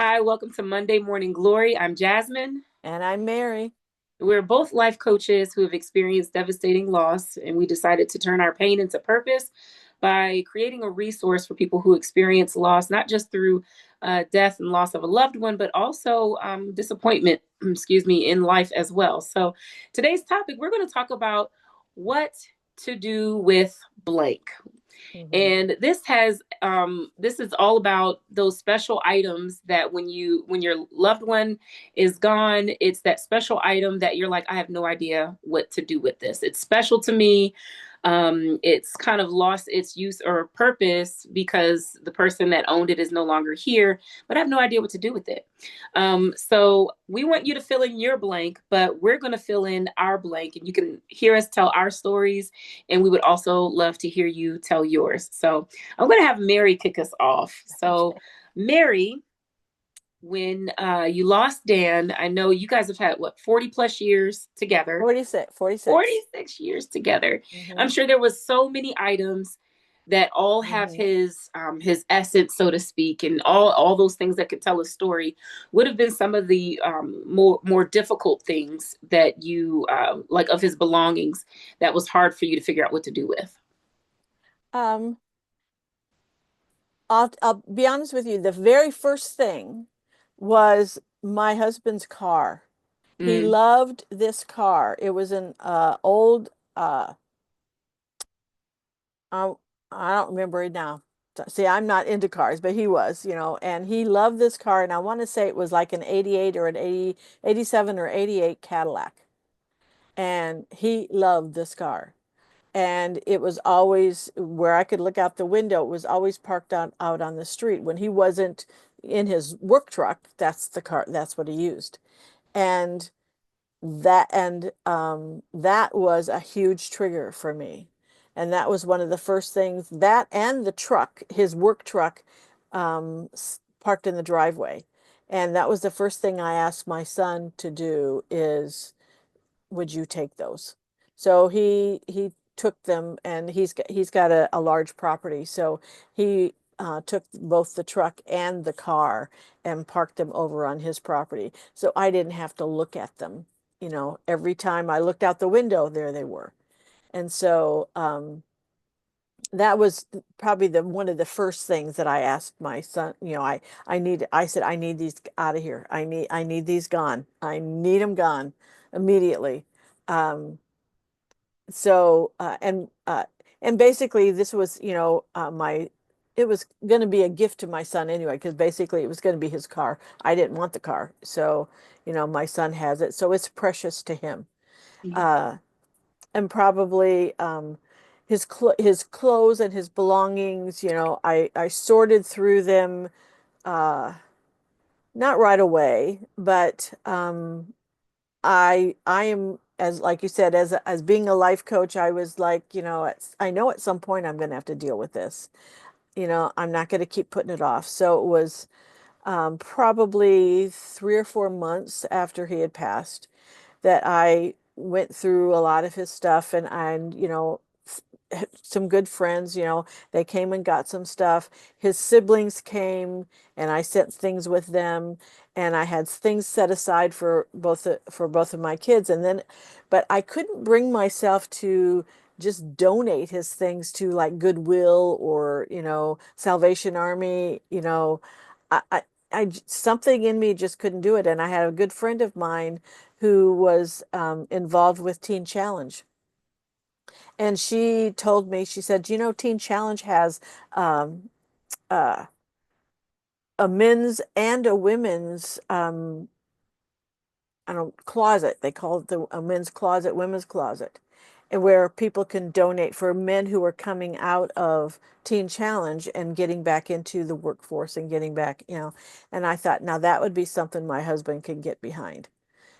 Hi, welcome to Monday Morning Glory. I'm Jasmine. And I'm Mary. We're both life coaches who have experienced devastating loss, and we decided to turn our pain into purpose by creating a resource for people who experience loss, not just through death and loss of a loved one, but also disappointment, excuse me, in life as well. So, today's topic, we're going to talk about what to do with blank. Hmm. And this is all about those special items that when your loved one is gone, it's that special item that you're like, I have no idea what to do with this. It's special to me. It's kind of lost its use or purpose because the person that owned it is no longer here, but I have no idea what to do with it. So we want you to fill in your blank, but we're going to fill in our blank, and you can hear us tell our stories, and we would also love to hear you tell yours. So I'm going to have Mary kick us off. So, Okay. Mary, when you lost Dan, I know you guys have had what, 40 plus years together. 46, 46. 46 years together. I'm Hmm. sure there was so many items that all have Hmm. his essence, so to speak, and all those things that could tell a story. Would have been some of the more difficult things that you like of his belongings that was hard for you to figure out what to do with. Um, I'll be honest with you. The very first thing was my husband's car. He Mm, loved this car. It was an old I, I don't remember it now. See, I'm not into cars, but he was, and he loved this car. And I want to say it was like an 88 or an 80, 87 or 88 Cadillac. And he loved this car. And it was always where I could look out the window. It was always parked out on the street. When he wasn't in his work truck, that's the car, that's what he used. And that was a huge trigger for me. And that was one of the first things, that and the truck, his work truck, parked in the driveway. And that was the first thing I asked my son to do is, would you take those? So he took them, and he's got a large property. So he took both the truck and the car and parked them over on his property. So I didn't have to look at them. Every time I looked out the window, there they were. And so that was probably the one of the first things that I asked my son. I said, I need these out of here. I need these gone. I need them gone immediately. Um, and basically this was, it was going to be a gift to my son anyway, because basically it was going to be his car. I didn't want the car. So, my son has it. So it's precious to him. mhm. Uh, and probably his clothes and his belongings, I sorted through them, uh, not right away, but I am, as like you said, as being a life coach, I was like, I know at some point I'm going to have to deal with this. I'm not going to keep putting it off. So it was probably 3 or 4 months after he had passed that I went through a lot of his stuff, and some good friends, they came and got some stuff. His siblings came, and I sent things with them, and I had things set aside for both of my kids. And then, but I couldn't bring myself to just donate his things to like Goodwill or, Salvation Army. I, I, something in me just couldn't do it. And I had a good friend of mine who was involved with Teen Challenge. And she told me, she said, Teen Challenge has um, uh, a men's and a women's, I don't, closet. They call it a men's closet, women's closet, and where people can donate for men who are coming out of Teen Challenge and getting back into the workforce and getting back. And I thought, now that would be something my husband could get behind.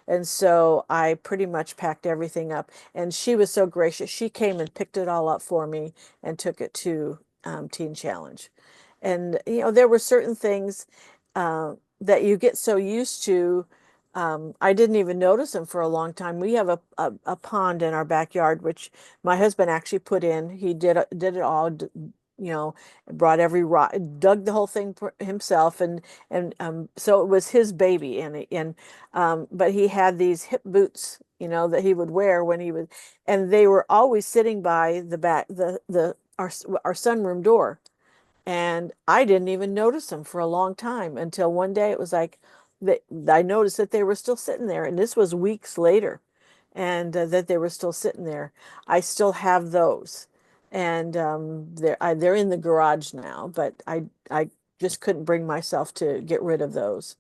And so I pretty much packed everything up. And she was so gracious. She came and picked it all up for me and took it to Teen Challenge. And, there were certain things that you get so used to. I didn't even notice them for a long time. We have a pond in our backyard, which my husband actually put in. He did it all, brought every rock, dug the whole thing himself, and so it was his baby, but he had these hip boots, that he would wear when he was, and they were always sitting by the back, our sunroom door. And I didn't even notice them for a long time until one day it was like that I noticed that they were still sitting there. And this was weeks later, and that they were still sitting there. I still have those. And they're in the garage now, but I just couldn't bring myself to get rid of those.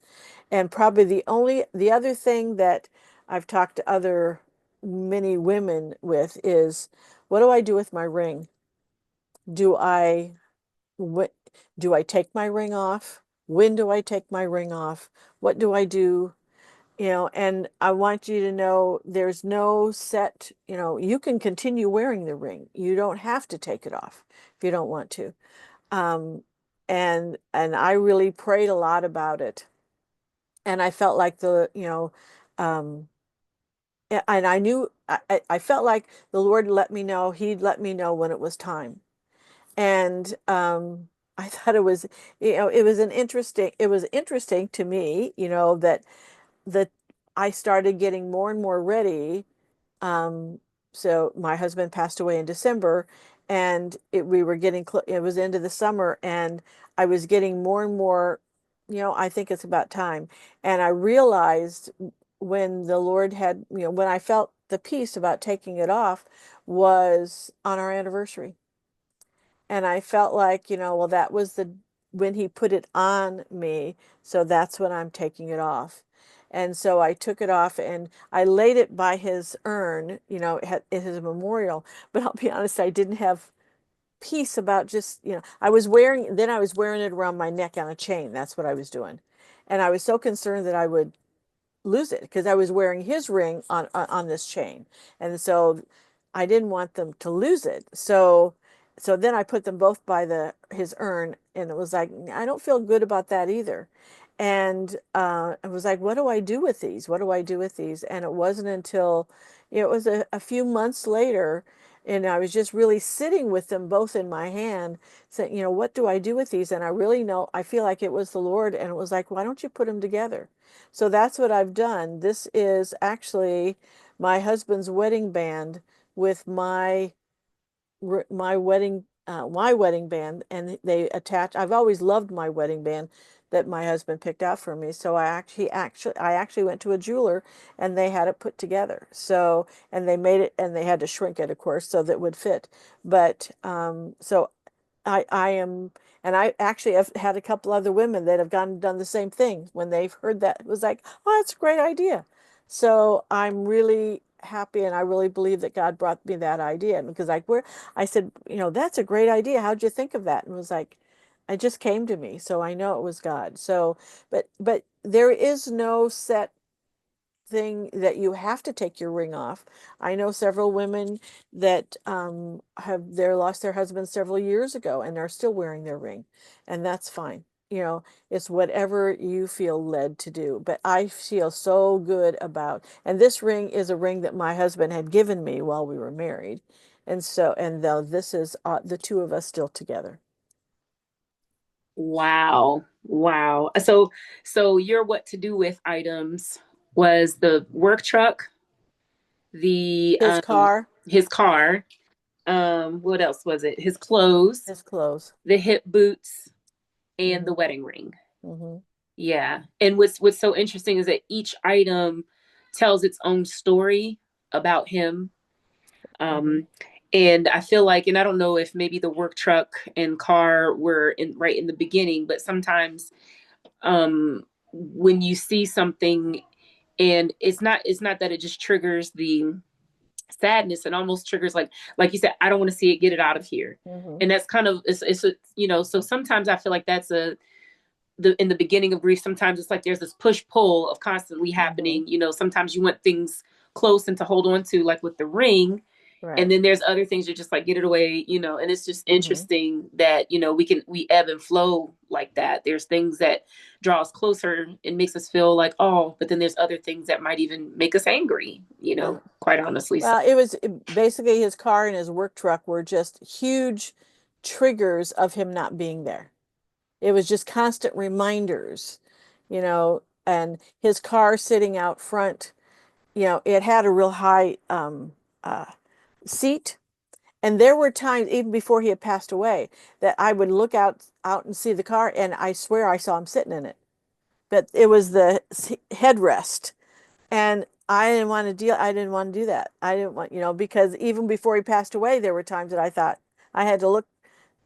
And probably the other thing that I've talked to other many women with is, what do I do with my ring? Do I what do I take my ring off? When do I take my ring off? What do I do? And I want you to know there's no set, you can continue wearing the ring. You don't have to take it off if you don't want to. Um, and I really prayed a lot about it. And I felt like um, and I knew I felt like the Lord let me know, He'd let me know when it was time. And I thought it was interesting to me, that I started getting more and more ready. Um, so my husband passed away in December, and we were it was into the summer, and I was getting more and more, I think it's about time. And I realized when the Lord had, when I felt the peace about taking it off was on our anniversary. And I felt like, well, that was the when he put it on me, so that's when I'm taking it off. And so I took it off and I laid it by his urn, at his memorial. But I'll be honest, I didn't have peace about just, I was wearing it around my neck on a chain. That's what I was doing. And I was so concerned that I would lose it because I was wearing his ring on this chain. And so I didn't want them to lose it. So then I put them both by the his urn, and it was like I don't feel good about that either. And I was like, what do I do with these? What do I do with these? And it wasn't until it was a few months later, and I was just really sitting with them both in my hand, saying, what do I do with these? And I feel like it was the Lord, and it was like, why don't you put them together? So that's what I've done. This is actually my husband's wedding band with my wedding band, and they attach. I've always loved my wedding band that my husband picked out for me. So I actually went to a jeweler, and they had it put together. So, and they made it, and they had to shrink it, of course, so that it would fit. But so I am, and I actually have had a couple other women that have gone and done the same thing when they've heard that. It was like, oh, that's a great idea. So I'm really happy, and I really believe that God brought me that idea because I said, that's a great idea. How'd you think of that? And it was like, it just came to me. So I know it was God. So, but there is no set thing that you have to take your ring off. I know several women that have lost their husbands several years ago and are still wearing their ring, and that's fine. It's whatever you feel led to do. But I feel so good and this ring is a ring that my husband had given me while we were married. And though this is the two of us still together. Wow. Wow. So your what to do with items was the work truck, the His car, his car, what else was it? His clothes, his clothes. the hip boots, and the Hmm. wedding ring. Hmm. Yeah. And what's so interesting is that each item tells its own story about him. Hmm. Um and I feel like, and I don't know if maybe the work truck and car were in right in the beginning, but sometimes when you see something and it's not that it just triggers the sadness, and almost triggers like you said, I don't want to see it, get it out of here. Hmm. And that's kind of it's a, so sometimes I feel like that's the in the beginning of grief, sometimes it's like there's this push pull of constantly Hmm. happening. Sometimes you want things close and to hold on to, like with the ring, and Right. then there's other things you're just like, get it away. And it's just Hmm. interesting that we ebb and flow like that. There's things that draw us closer and makes us feel like, oh, but then there's other things that might even make us angry, Yeah. quite honestly. So Well, basically his car and his work truck were just huge triggers of him not being there. It was just constant reminders, and his car sitting out front, it had a real high uh, seat. And there were times, even before he had passed away, that I would look out and see the car, and I swear I saw him sitting in it. But it was the headrest, and I didn't want to do that. I didn't want, because even before he passed away, there were times that I thought I had to look,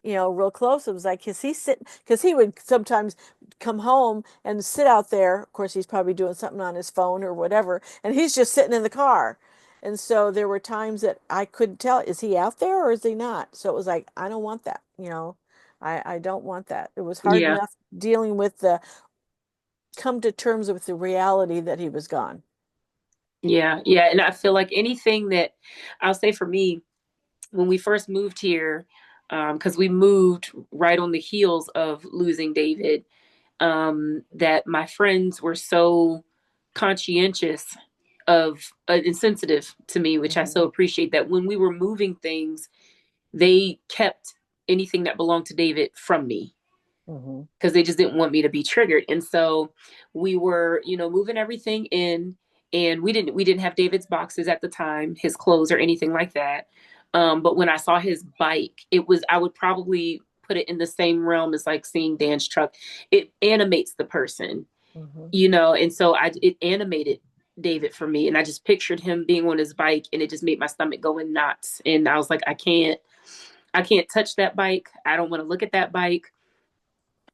real close. It was like, is he sitting? Because he would sometimes come home and sit out there. Of course, he's probably doing something on his phone or whatever, and he's just sitting in the car. And so there were times that I couldn't tell, is he out there or is he not? So it was like, I don't want that, I don't want that. It was hard Yeah. enough dealing with the come to terms with the reality that he was gone. Yeah. Yeah. And I feel like anything that I'll say for me, when we first moved here, because we moved right on the heels of losing David, that my friends were so conscientious of and sensitive to me, which I Hmm. so appreciate, that when we were moving things, they kept anything that belonged to David from me Hmm. because they just didn't want me to be triggered. And so we were, moving everything in, and we didn't have David's boxes at the time, his clothes or anything like that. But when I saw his bike, I would probably put it in the same realm as like seeing Dan's truck. It animates the person, Hmm. and so it animated David for me. And I just pictured him being on his bike, and it just made my stomach go in knots. And I was like, I can't touch that bike. I don't want to look at that bike.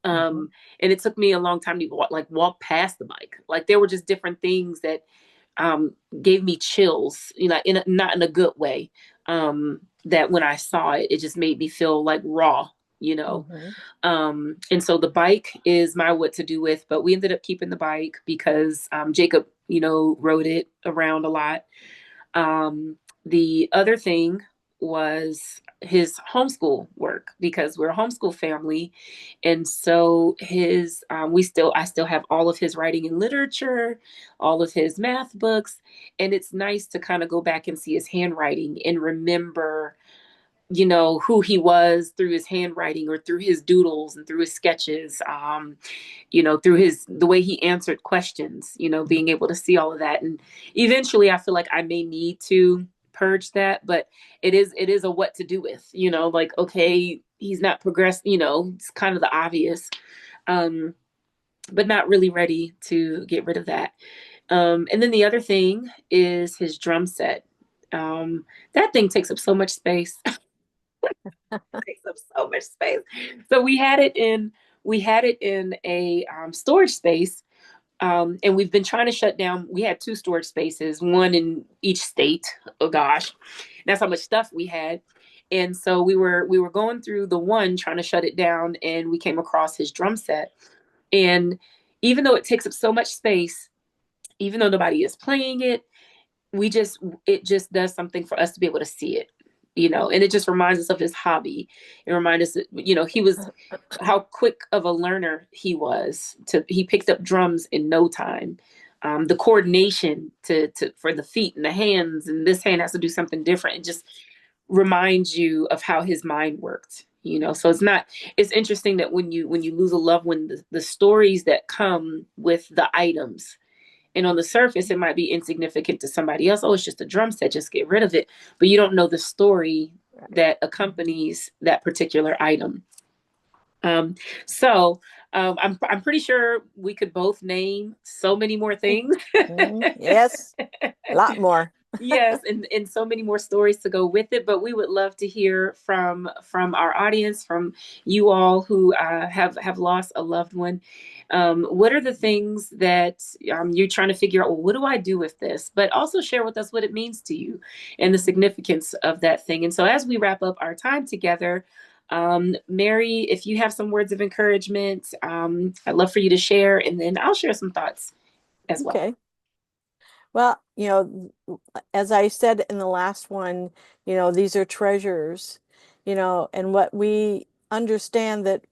Hmm. um and it took me a long time to walk past the bike. Like there were just different things that um gave me chills, not in a good way. That when I saw it, it just made me feel like raw, you know. Hmm. And so the bike is my what to do with, but we ended up keeping the bike because Jacob, rode it around a lot. The other thing was his homeschool work, because we're a homeschool family. And so I still have all of his writing and literature, all of his math books. And it's nice to kind of go back and see his handwriting and remember, who he was through his handwriting or through his doodles and through his sketches, through the way he answered questions, being able to see all of that. And eventually I feel like I may need to purge that, but it is a what to do with, like, okay, he's not progressed, it's kind of the obvious, um, but not really ready to get rid of that. And then the other thing is his drum set. That thing takes up so much space. Takes up so much space. So we had it in a storage space, and we've been trying to shut down. We had two storage spaces, one in each state. Oh gosh, that's how much stuff we had. And so we were going through the one trying to shut it down, and we came across his drum set. And even though it takes up so much space, even though nobody is playing it, it just does something for us to be able to see it, and it just reminds us of his hobby. It reminds us that, he was, how quick of a learner he picked up drums in no time. The coordination to for the feet and the hands, and this hand has to do something different. It just reminds you of how his mind worked. So it's interesting that when you lose a loved one, the stories that come with the items, and on the surface, it might be insignificant to somebody else. Oh, it's just a drum set, just get rid of it. But you don't know the story Right. that accompanies that particular item. Um, so I'm pretty sure we could both name so many more things. Mhm. Yes, a lot more. Yes, and so many more stories to go with it. But we would love to hear from our audience, from you all who have lost a loved one. What are the things that you're trying to figure out? Well, what do I do with this? But also share with us what it means to you and the significance of that thing. And so as we wrap up our time together, Mary, if you have some words of encouragement, I'd love for you to share, and then I'll share some thoughts as well. Okay. Well, as I said in the last one, these are treasures, and what we understand that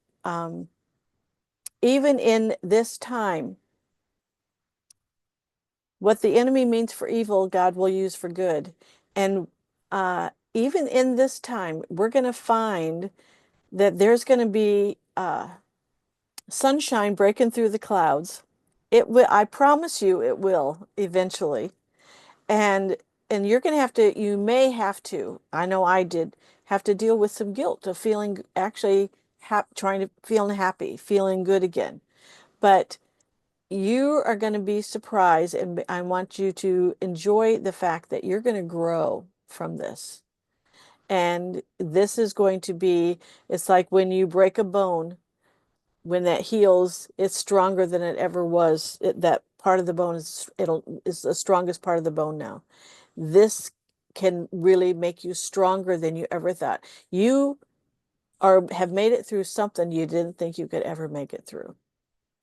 even in this time, what the enemy means for evil, God will use for good. And even in this time, we're going to find that there's going to be sunshine breaking through the clouds. It will, I promise you, it will eventually. And you're going to have to, you may have to, I know I did, have to deal with some guilt of feeling actually trying to feeling happy, feeling good again. But you are going to be surprised, and I want you to enjoy the fact that you're going to grow from this. And this is going to be, it's like when you break a bone, when that heals, it's stronger than it ever was. That part of the bone is the strongest part of the bone now. This can really make you stronger than you ever thought. You have made it through something you didn't think you could ever make it through.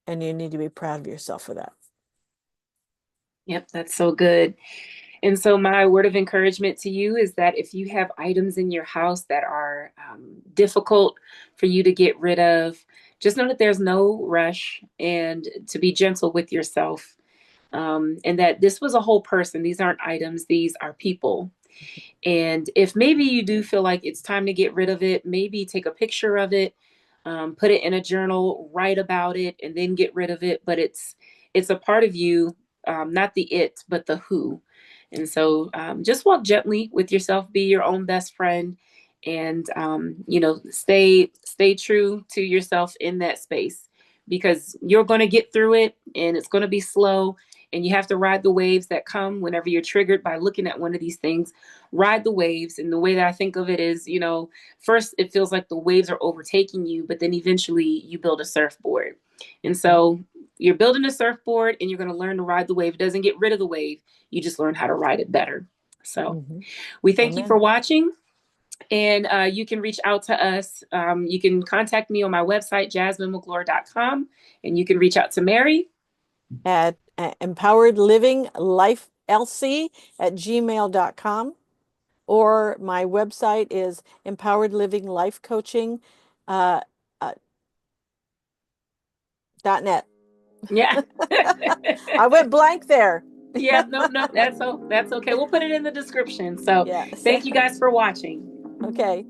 And you need to be proud of yourself for that. Yep, that's so good. And so, my word of encouragement to you is that if you have items in your house that are difficult for you to get rid of, just know that there's no rush and to be gentle with yourself. And that this was a whole person. These aren't items, these are people. And if maybe you do feel like it's time to get rid of it, maybe take a picture of it, put it in a journal, write about it, and then get rid of it. But it's a part of you, not the it, but the who. And so just walk gently with yourself, be your own best friend, and stay true to yourself in that space because you're going to get through it, and it's going to be slow. And you have to ride the waves that come whenever you're triggered by looking at one of these things. Ride the waves. And the way that I think of it is, first it feels like the waves are overtaking you, but then eventually you build a surfboard. And so you're building a surfboard and you're going to learn to ride the wave. It doesn't get rid of the wave, you just learn how to ride it better. So Mhm. we thank you for Amen. watching. And you can reach out to us. You can contact me on my website, jasminemcglure.com. And you can reach out to Mary. At Empowered Living Life LC at gmail.com, or my website is Empowered Living Life Coaching uh, uh, .net. Yeah. I went blank there. Yeah, no, that's okay. We'll put it in the description. So Yes. thank you guys for watching. Okay.